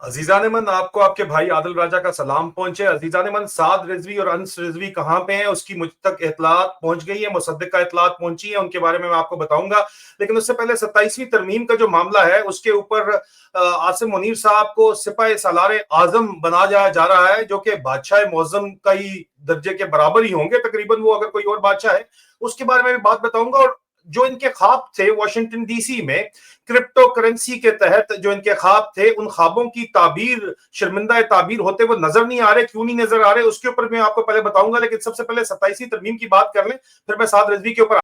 अजीजान मन, आपको आपके भाई आदिल राजा का सलाम पहुंचे। अजीजान मन, साद रिजवी और अंस रिजवी कहाँ पे हैं उसकी मुझ तक इतलात पहुंच गई है, मुसद्दिक का इतलात पहुंची है, उनके बारे में मैं आपको बताऊंगा। लेकिन उससे पहले 27वीं तरमीम का जो मामला है उसके ऊपर आसिम मुनीर साहब को सिपाही सालार आजम बनाया जा रहा है, जो कि बादशाह मुअज्जम का ही दर्जे के बराबर ही होंगे तकरीबन, वो अगर कोई और बादशाह है। उसके बारे में भी बात बताऊंगा। और जो इनके ख्वाब थे वाशिंगटन डीसी में क्रिप्टो करेंसी के तहत, जो इनके ख्वाब थे, उन ख्वाबों की ताबीर, शर्मिंदा ताबीर होते वो नजर नहीं आ रहे। क्यों नहीं नजर आ रहे उसके ऊपर मैं आपको पहले बताऊंगा। लेकिन सबसे पहले 27वीं तरमीम की बात कर लें, फिर मैं साद रिजवी के ऊपर।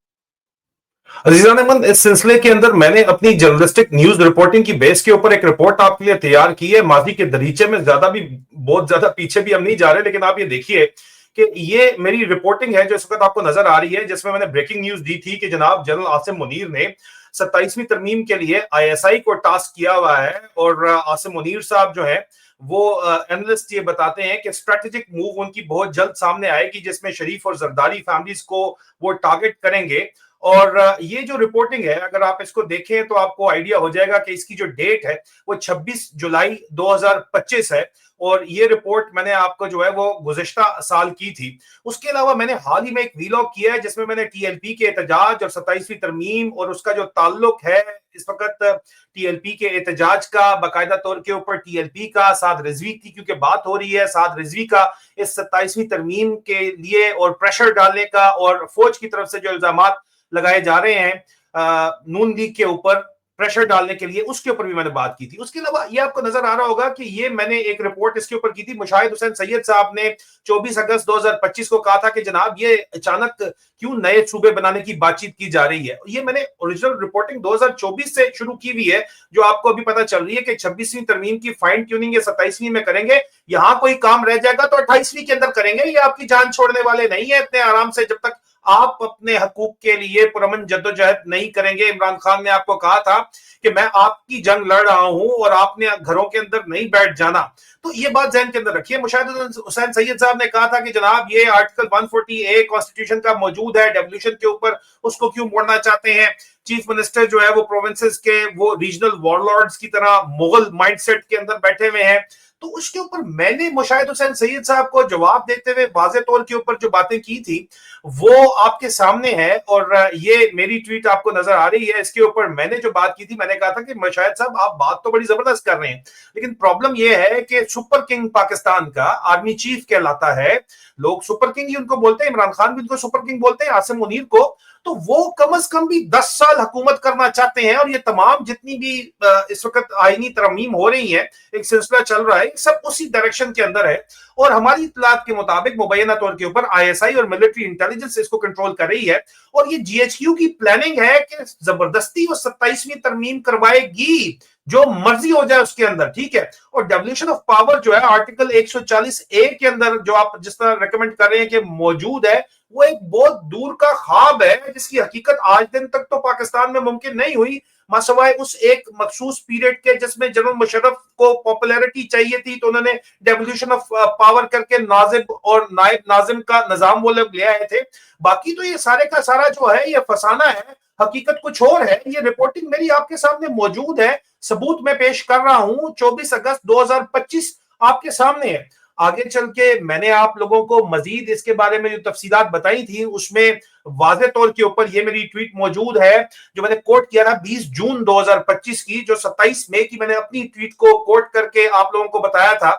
अजीजान अमन, इस सिलसिले के अंदर मैंने अपनी जर्नलिस्टिक न्यूज रिपोर्टिंग की बेस के ऊपर एक रिपोर्ट आपके लिए तैयार की है। माजी के दरीचे में ज्यादा भी, बहुत ज्यादा पीछे भी हम नहीं जा रहे, लेकिन आप ये देखिए कि ये मेरी रिपोर्टिंग है जो इस वक्त आपको नजर आ रही है, जिसमें मैंने ब्रेकिंग न्यूज दी थी कि जनाब जनरल आसिम मुनीर ने 27वीं तरमीम के लिए आईएसआई को टास्क किया हुआ है। और आसिम मुनीर साहब जो है वो एनालिस्ट ये बताते हैं कि स्ट्रेटेजिक मूव उनकी बहुत जल्द सामने आएगी, जिसमें शरीफ और जरदारी फैमिलीज को वो टारगेट करेंगे। और ये जो रिपोर्टिंग है, अगर आप इसको देखें तो आपको आइडिया हो जाएगा कि इसकी जो डेट है वो 26 जुलाई 2025 है। और ये रिपोर्ट मैंने आपको जो है वो गुज़िश्ता साल की थी। उसके अलावा मैंने हाल ही में एक वीलॉग किया है जिसमें मैंने टीएलपी के एहतजाज और 27वीं तरमीम और उसका जो ताल्लुक है इस वक्त टीएलपी के एहतजाज का, बाकायदा तौर के ऊपर टीएलपी का, साद रिजवी की क्योंकि बात हो रही है, साद रिजवी का इस 27वीं तरमीम के लिए और प्रेशर डालने का और फौज की तरफ से जो इल्जामात लगाए जा रहे हैं नून लीग के ऊपर प्रेशर डालने के लिए, उसके ऊपर भी मैंने बात की थी। उसके अलावा ये आपको नजर आ रहा होगा कि ये मैंने एक रिपोर्ट इसके ऊपर की थी। मुशाहिद हुसैन सैयद साहब ने 24 अगस्त 2025 को कहा था कि जनाब ये अचानक क्यों नए सूबे बनाने की बातचीत की जा रही है। ये मैंने ओरिजिनल रिपोर्टिंग 2024 से शुरू की हुई है, जो आपको अभी पता चल रही है कि 26वीं तरमीम की फाइन ट्यूनिंग 27वीं में करेंगे। यहां कोई काम रह जाएगा तो 28वीं के अंदर करेंगे। ये आपकी जान छोड़ने वाले नहीं है इतने आराम से, जब तक आप अपने हकूक के लिए पुरअमन जद्दोजहद नहीं करेंगे। इमरान खान ने आपको कहा था कि मैं आपकी जंग लड़ रहा हूं और आपने घरों के अंदर नहीं बैठ जाना। तो ये बात ज़हन के अंदर रखिए। मुशाहिद हुसैन सैयद साहब ने कहा था कि जनाब ये आर्टिकल 140A कॉन्स्टिट्यूशन का मौजूद है, डेवोल्यूशन के ऊपर, उसको क्यों मोड़ना चाहते हैं। चीफ मिनिस्टर जो है वो प्रोविंसेस के वो रीजनल वॉरलॉर्ड्स की तरह मुगल माइंडसेट के अंदर बैठे हुए हैं। तो उसके ऊपर मैंने मुशाहिद हुसैन सैयद साहब को जवाब देते हुए वाज़े तौर के ऊपर जो बातें की थी वो आपके सामने है। और ये मेरी ट्वीट आपको नजर आ रही है, इसके ऊपर मैंने जो बात की थी, मैंने कहा था कि मुशाहिद साहब आप बात तो बड़ी जबरदस्त कर रहे हैं, लेकिन प्रॉब्लम ये है कि सुपर किंग पाकिस्तान का आर्मी चीफ कहलाता है, लोग सुपर किंग ही उनको बोलते हैं, इमरान खान भी उनको सुपर किंग बोलते हैं, आसिम मुनीर को। तो वो कम से कम भी 10 साल हुकूमत करना चाहते हैं। और ये तमाम जितनी भी इस वक्त आईनी तरमीम हो रही है, एक सिलसिला चल रहा है, सब उसी डायरेक्शन के अंदर है। और हमारी इत्तलात के मुताबिक मुबैना तौर के ऊपर आईएसआई और मिलिट्री इंटेलिजेंस इसको कंट्रोल कर रही है। और ये जीएचक्यू की प्लानिंग है कि जबरदस्ती वो 27वीं तरमीम करवाएगी, जो मर्जी हो जाए उसके अंदर, ठीक है। और डेवोल्यूशन ऑफ पावर जो है आर्टिकल 140A के अंदर जो आप जिस तरह रिकमेंड कर रहे हैं कि मौजूद है, वो एक बहुत दूर का ख्वाब है जिसकी हकीकत आज दिन तक तो पाकिस्तान में मुमकिन नहीं हुई, मासवाए उस एक मखसूस पीरियड के जिसमें जनरल मुशर्रफ को पॉपुलैरिटी चाहिए थी, तो उन्होंने डेवोल्यूशन ऑफ पावर करके नाजिब और नायब नाजिम का निजाम वो लोग ले आए थे। बाकी तो ये सारे का सारा जो है ये फसाना है, हकीकत कुछ और है। ये रिपोर्टिंग मेरी आपके सामने मौजूद है, सबूत में पेश कर रहा हूं, 24 अगस्त 2025 आपके सामने है। आगे चल के मैंने आप लोगों को मजीद इसके बारे में जो तफसीलात बताई थी उसमें वाज़े तौर के ऊपर ये मेरी ट्वीट मौजूद है जो मैंने कोट किया था 20 जून 2025 की, जो 27 मई की मैंने अपनी ट्वीट को कोट करके आप लोगों को बताया था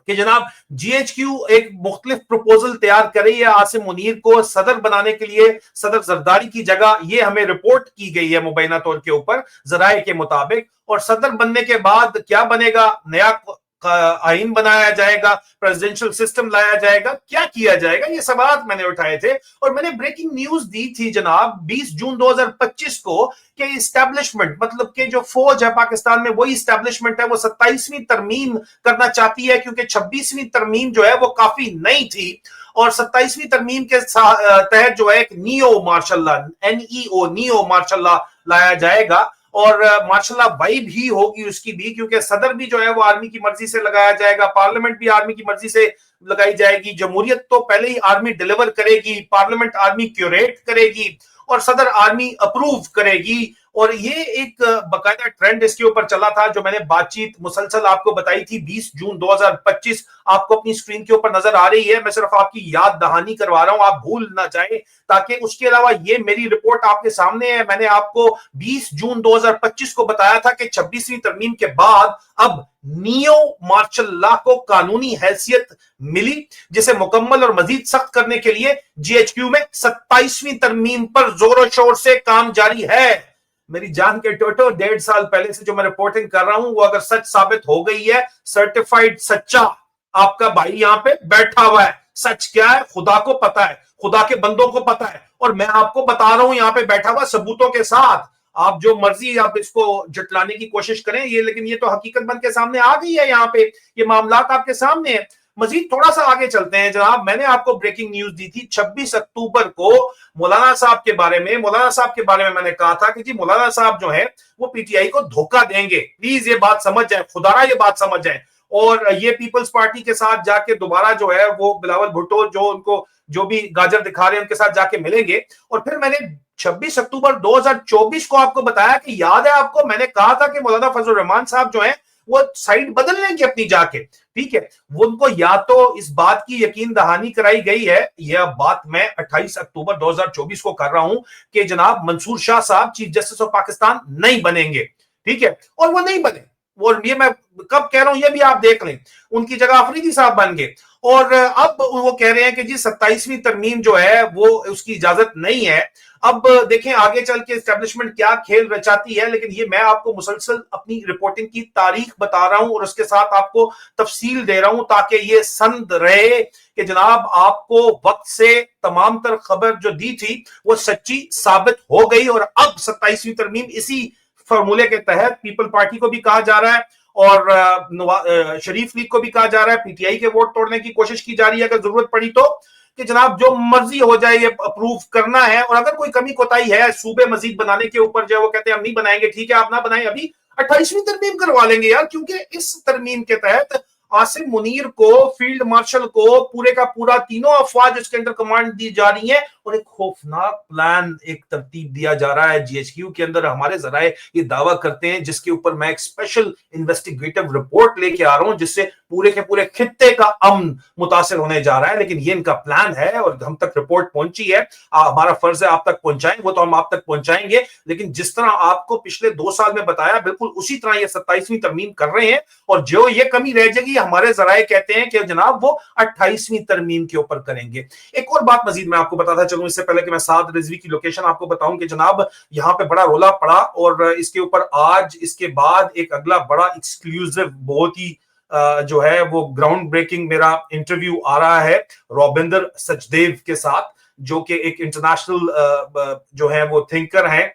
कि जनाब जीएचक्यू एक मुख्तलिफ प्रपोजल तैयार कर रही है आसिम मुनीर को सदर बनाने के लिए, सदर जरदारी की जगह। ये हमें रिपोर्ट की गई है मुबैना तौर के ऊपर जराए के मुताबिक। और सदर बनने के बाद क्या बनेगा, नया आइन बनाया जाएगा, प्रेसिडेंशियल सिस्टम लाया जाएगा, क्या किया जाएगा, ये सवाल मैंने उठाए थे। और मैंने ब्रेकिंग न्यूज दी थी जनाब 20 जून 2025 को कि इस्टेब्लिशमेंट, मतलब कि जो फौज है पाकिस्तान में वही इस्टेब्लिशमेंट है, वो 27वीं तरमीम करना चाहती है, क्योंकि 26वीं तरमीम जो है वो काफी नई थी। और 27वीं तरमीम के तहत जो है एक neo marshal NEO neo marshal लाया जाएगा। और मार्शल वाइब ही होगी उसकी भी, क्योंकि सदर भी जो है वो आर्मी की मर्जी से लगाया जाएगा, पार्लियामेंट भी आर्मी की मर्जी से लगाई जाएगी, जमहूरियत तो पहले ही आर्मी डिलीवर करेगी, पार्लियामेंट आर्मी क्यूरेट करेगी और सदर आर्मी अप्रूव करेगी। اور یہ ایک باقاعدہ ٹرینڈ اس کے اوپر چلا تھا جو میں نے بات چیت مسلسل آپ کو بتائی تھی 20 جون 2025 آپ کو اپنی سکرین کے اوپر نظر آ رہی ہے. میں صرف آپ کی یاد دہانی کروا رہا ہوں, آپ بھول نہ جائیں, تاکہ اس کے علاوہ یہ میری رپورٹ آپ کے سامنے ہے. میں نے آپ کو 20 جون 2025 کو بتایا تھا کہ 26ویں ترمیم کے بعد اب نیو مارشل لا کو قانونی حیثیت ملی, جسے مکمل اور مزید سخت کرنے کے لیے جی ایچ کیو میں 27ویں ترمیم پر زور و شور سے کام جاری ہے. میری جان کے ٹوٹو 1.5 سال پہلے سے جو میں رپورٹنگ کر رہا ہوں وہ اگر سچ ثابت ہو گئی ہے, سرٹیفائیڈ سچا آپ کا بھائی یہاں پہ بیٹھا ہوا ہے. سچ کیا ہے خدا کو پتا ہے, خدا کے بندوں کو پتا ہے, اور میں آپ کو بتا رہا ہوں یہاں پہ بیٹھا ہوا ثبوتوں کے ساتھ. آپ جو مرضی آپ اس کو جٹلانے کی کوشش کریں یہ, لیکن یہ تو حقیقت بن کے سامنے آ گئی ہے. یہاں پہ یہ معاملات آپ کے سامنے ہیں. مزید تھوڑا سا آگے چلتے ہیں جناب. میں نے آپ کو بریکنگ نیوز دی تھی 26 اکتوبر کو مولانا صاحب کے بارے میں. مولانا صاحب کے بارے میں میں نے کہا تھا کہ جی مولانا صاحب جو ہے وہ پی ٹی آئی کو دھوکہ دیں گے. پلیز یہ بات سمجھ جائیں, خدا را یہ بات سمجھ جائیں. اور یہ پیپلز پارٹی کے ساتھ جا کے دوبارہ جو ہے وہ بلاول بھٹو جو ان کو جو بھی گاجر دکھا رہے ہیں ان کے ساتھ جا کے ملیں گے. اور پھر میں نے 26 اکتوبر 2024 کو آپ کو بتایا کہ یاد ہے آپ کو, میں نے کہا تھا کہ مولانا فضل الرحمان صاحب جو ہیں وہ سائٹ بدل لیں گے اپنی جا کے. ٹھیک ہے, وہ ان کو یا تو اس بات کی یقین دہانی کرائی گئی ہے, یہ بات میں 28 اکتوبر 2024 کو کر رہا ہوں کہ جناب منصور شاہ صاحب چیف جسٹس آف پاکستان نہیں بنیں گے. ٹھیک ہے, اور وہ نہیں بنے. اور یہ میں کب کہہ رہا ہوں یہ بھی آپ دیکھ لیں, ان کی جگہ افریدی صاحب بن گئے. اور اب وہ کہہ رہے ہیں کہ جی 27ویں ترمیم جو ہے وہ اس کی اجازت نہیں ہے. اب دیکھیں آگے چل کے اسٹیبلشمنٹ کیا کھیل رچاتی ہے, لیکن یہ میں آپ کو مسلسل اپنی رپورٹنگ کی تاریخ بتا رہا ہوں اور اس کے ساتھ آپ کو تفصیل دے رہا ہوں تاکہ یہ سند رہے کہ جناب آپ کو وقت سے تمام تر خبر جو دی تھی وہ سچی ثابت ہو گئی. اور اب 27ویں ترمیم اسی فارمولے کے تحت پیپل پارٹی کو بھی کہا جا رہا ہے اور شریف لیگ کو بھی کہا جا رہا ہے, پی ٹی آئی کے ووٹ توڑنے کی کوشش کی جا رہی ہے اگر ضرورت پڑی تو, کہ جناب جو مرضی ہو جائے یہ اپروو کرنا ہے. اور اگر کوئی کمی کوتاہی ہے صوبے مزید بنانے کے اوپر جو ہے وہ کہتے ہیں ہم نہیں بنائیں گے, ٹھیک ہے آپ نہ بنائیں, ابھی 28ویں ترمیم کروا لیں گے یار, کیونکہ اس ترمیم کے تحت عاصم منیر کو, فیلڈ مارشل کو, پورے کا پورا تینوں افواج اس کے اندر کمانڈ دی جا رہی ہیں اور ایک خوفناک پلان ایک ترتیب دیا جا رہا ہے جی ایچ کیو کے اندر. ہمارے ذرائع یہ دعویٰ کرتے ہیں جس کے اوپر میں ایک اسپیشل انویسٹیگیٹو رپورٹ لے کے آ رہا ہوں جس سے پورے کے پورے خطے کا امن متاثر ہونے جا رہا ہے. لیکن یہ ان کا پلان ہے اور ہم تک رپورٹ پہنچی ہے, ہمارا فرض ہے آپ تک پہنچائیں, وہ تو ہم آپ تک پہنچائیں گے. لیکن جس طرح آپ کو پچھلے 2 سال میں بتایا بالکل اسی طرح یہ 27ویں ترمیم کر رہے ہیں, اور جو یہ کمی رہ جائے گی ہمارے ذرائع کہتے ہیں کہ جناب وہ 28ویں ترمیم کے اوپر کریں گے. ایک اور بات مزید میں آپ کو بتاتا چلوں اس سے پہلے کہ میں سعد رضوی کی لوکیشن آپ کو بتاؤں کہ جناب یہاں پہ بڑا رولا پڑا اور اس کے اوپر آج اس کے بعد ایک اگلا بڑا ایکسکلوزیو بہت ہی جو ہے وہ گراؤنڈ بریکنگ میرا انٹرویو آ رہا ہے روبندر سچدیو کے ساتھ, جو کہ ایک انٹرنیشنل جو ہے وہ تھنکر ہیں,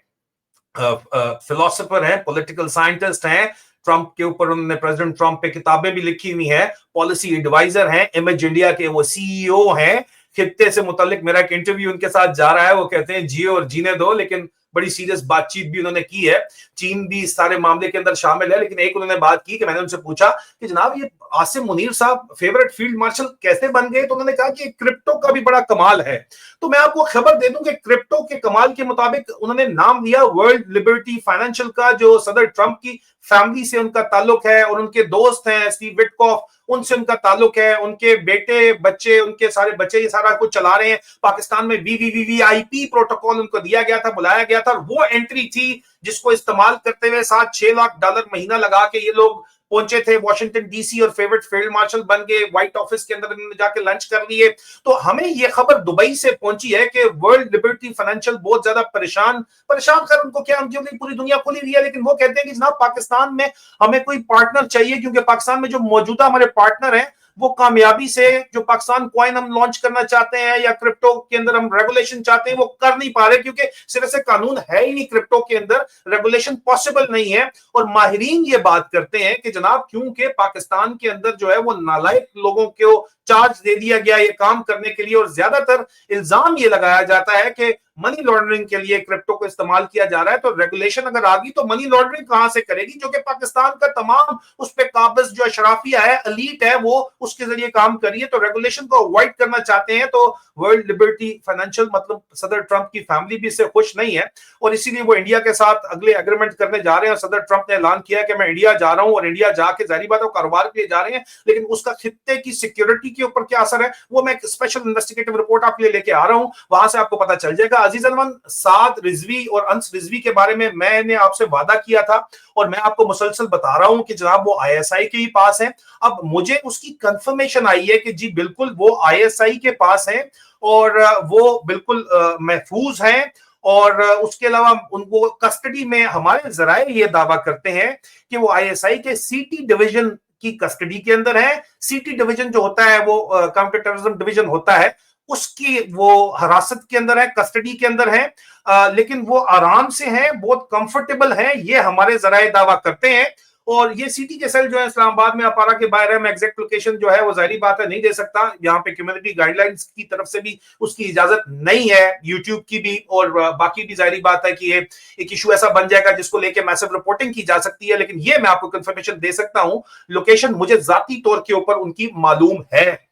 فلاسفر ہیں, پولیٹیکل سائنٹسٹ ہیں. ٹرمپ کے اوپر انہوں نے پریزیڈنٹ ٹرمپ پہ کتابیں بھی لکھی ہوئی ہیں, پالیسی ایڈوائزر ہیں, امیج انڈیا کے وہ سی ای او ہیں. خطے سے متعلق میرا ایک انٹرویو ان کے ساتھ جا رہا ہے, وہ کہتے ہیں جیو اور جینے دو, لیکن بڑی سیریس بات چیت بھی انہوں نے کی ہے. چین بھی اس سارے معاملے کے اندر شامل ہے, لیکن ایک انہوں نے بات کی کہ میں نے ان سے پوچھا کہ جناب یہ عاصم منیر صاحب فیورٹ فیلڈ مارشل کیسے بن گئے, تو انہوں نے کہا کہ کرپٹو کا بھی بڑا کمال ہے. تو میں آپ کو خبر دے دوں کہ کرپٹو کے کمال کے مطابق انہوں نے نام لیا ورلڈ لبرٹی فائنینشل کا, جو صدر ٹرمپ کی فیملی سے ان کا تعلق ہے اور ان کے دوست ہیں اسٹیو وٹکوف, ان سے ان کا تعلق ہے. ان کے بیٹے بچے, ان کے سارے بچے یہ سارا کچھ چلا رہے ہیں. پاکستان میں وی آئی پی پروٹوکول ان کو دیا گیا تھا, بلایا گیا تھا, وہ انٹری تھی جس کو استعمال کرتے ہوئے $7-6 لاکھ مہینہ لگا کے یہ لوگ پہنچے تھے واشنگٹن ڈی سی اور فیورٹ فیلڈ مارشل بن گئے. وائٹ آفس کے اندر انہوں نے جا کے لنچ کر لیے. تو ہمیں یہ خبر دبئی سے پہنچی ہے کہ ورلڈ لبرٹی فائنینشل بہت زیادہ پریشان خیر ان کو کیا, ان کی پوری دنیا کھلی ہوئی ہے, لیکن وہ کہتے ہیں کہ جناب پاکستان میں ہمیں کوئی پارٹنر چاہیے, کیونکہ پاکستان میں جو موجودہ ہمارے پارٹنر ہیں وہ کامیابی سے جو پاکستان کوائن ہم لانچ کرنا چاہتے ہیں یا کرپٹو کے اندر ہم ریگولیشن چاہتے ہیں وہ کر نہیں پا رہے, کیونکہ صرف سے قانون ہے ہی نہیں, کرپٹو کے اندر ریگولیشن پاسبل نہیں ہے. اور ماہرین یہ بات کرتے ہیں کہ جناب کیونکہ پاکستان کے اندر جو ہے وہ نالائق لوگوں کو चार्ज दे दिया गया ये काम करने के लिए, और ज्यादातर इल्जाम ये लगाया जाता है कि मनी लॉन्ड्रिंग के लिए क्रिप्टो को इस्तेमाल किया जा रहा है। तो रेगुलेशन अगर आ गई तो मनी लॉन्ड्रिंग कहां से करेगी, जो कि पाकिस्तान का तमाम उस पे काबिज जो अशराफिया है, एलीट है, वो उसके जरिए काम कर रही है। तो रेगुलेशन को अवॉइड करना चाहते हैं। तो वर्ल्ड लिबर्टी फाइनेंशियल, मतलब सदर ट्रंप की फैमिली भी इससे खुश नहीं है, और इसीलिए वो इंडिया के साथ अगले एग्रीमेंट करने जा रहे हैं। और सदर ट्रंप ने ऐलान किया कि मैं इंडिया जा रहा हूं, और इंडिया जाके जारी बात है कारोबार के लिए जा रहे हैं, लेकिन उसका खित्ते की सिक्योरिटी के ऊपर क्या असर है वो मैं एक स्पेशल इन्वेस्टिगेटिव रिपोर्ट आपके लिए लेके आ रहा हूं, वहां से आपको पता चल जाएगा। अजीज अनवन, साद रिजवी और अंस रिजवी के बारे में मैंने आपसे वादा किया था, और मैं आपको मुसलसल बता रहा हूं कि जनाब वो आईएसआई के ही पास है। अब मुझे उसकी कंफर्मेशन आई है कि जी बिल्कुल वो आईएसआई के पास है, और वो बिल्कुल महफूज हैं। और उसके अलावा उनको कस्टडी में, हमारे जराए ये दावा करते हैं कि वो आईएसआई के सीटी डिवीजन की कस्टडी के अंदर है। सीटी डिवीजन जो होता है वो काउंटर टेररिज्म डिवीजन होता है, उसकी वो हिरासत के अंदर है, कस्टडी के अंदर है। लेकिन वो आराम से हैं, बहुत कंफर्टेबल हैं, ये हमारे जराए दावा करते हैं। और ये सिटी के सेल जो है इस्लामाबाद में अपारा के बाहर है। मैं एग्जैक्ट लोकेशन जो है वो जाहिर बात है नहीं दे सकता, यहाँ पे कम्युनिटी गाइडलाइंस की तरफ से भी उसकी इजाजत नहीं है, यूट्यूब की भी, और बाकी भी जाहिर बात है कि ये एक इशू ऐसा बन जाएगा जिसको लेके मैसिव रिपोर्टिंग की जा सकती है। लेकिन ये मैं आपको कंफर्मेशन दे सकता हूं, लोकेशन मुझे जाती तौर के ऊपर उनकी मालूम है,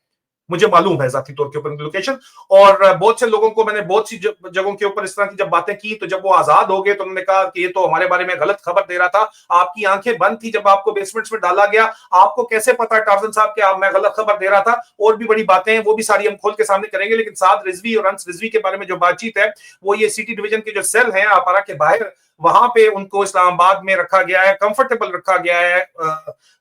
मुझे मालूम है जाती तौर के ऊपर लोकेशन। और बहुत से लोगों को मैंने बहुत सी जगहों के ऊपर इस तरह की जब बातें की, तो जब वो आजाद हो गए तो उन्होंने कहा कि ये तो हमारे बारे में गलत खबर दे रहा था, आपकी आंखें बंद थी जब आपको बेसमेंट्स में डाला गया, आपको कैसे पता टार्जन साहब कि मैं गलत खबर दे रहा था। और भी बड़ी बातें हैं, वो भी सारी हम खोल के सामने करेंगे। लेकिन साद रिजवी और अंस रिजवी के बारे में जो बातचीत है, वो ये सिटी डिवीजन के जो सेल हैं अपारा के बाहर, वहां पे उनको इस्लामाबाद में रखा गया है, कंफर्टेबल रखा गया है,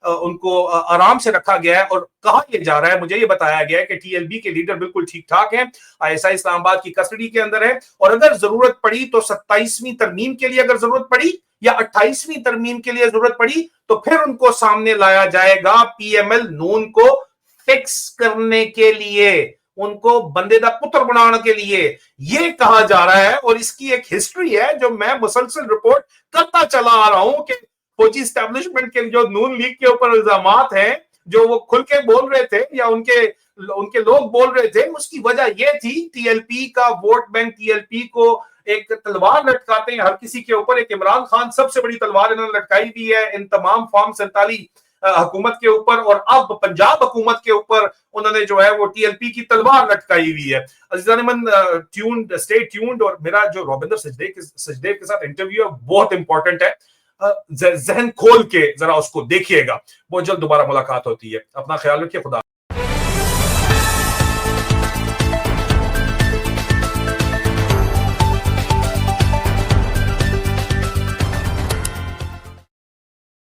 उनको आराम से रखा गया है। और कहा यह जा रहा है, मुझे ये बताया गया है कि टीएलबी के लीडर बिल्कुल ठीक ठाक हैं, आईएसआई इस्लामाबाद की कस्टडी के अंदर है, और अगर जरूरत पड़ी तो 27वीं तरमीम के लिए अगर जरूरत पड़ी, या 28वीं तरमीम के लिए जरूरत पड़ी, तो फिर उनको सामने लाया जाएगा पीएमएल नून को फिक्स करने के लिए, उनको बंदे दा पुत्र बनाने के लिए। ये कहा जा रहा है, और इसकी एक हिस्ट्री है जो मैं मुसलसल रिपोर्ट करता चला आ रहा हूं कि फौजी एस्टेब्लिशमेंट के जो नून लीग के ऊपर इल्जामात हैं, जो वो खुल के बोल रहे थे या उनके लोग बोल रहे थे, उसकी वजह यह थी टीएलपी का वोट बैंक, टीएलपी को एक तलवार लटकाते हैं हर किसी के ऊपर। एक इमरान खान सबसे बड़ी तलवार इन्होंने लटकाई भी है इन तमाम फॉर्म 47 हुकूमत के ऊपर, और अब पंजाब हुकूमत के ऊपर उन्होंने जो है वो टीएलपी की तलवार लटकाई हुई है। अजीज़ान, ट्यून्ड, स्टे ट्यून्ड। और मेरा जो रविंदर सचदेव के साथ इंटरव्यू है बहुत इंपॉर्टेंट है, जहन खोल के जरा उसको देखिएगा। बहुत जल्द दोबारा मुलाकात होती है। अपना ख्याल रखिए। खुदा।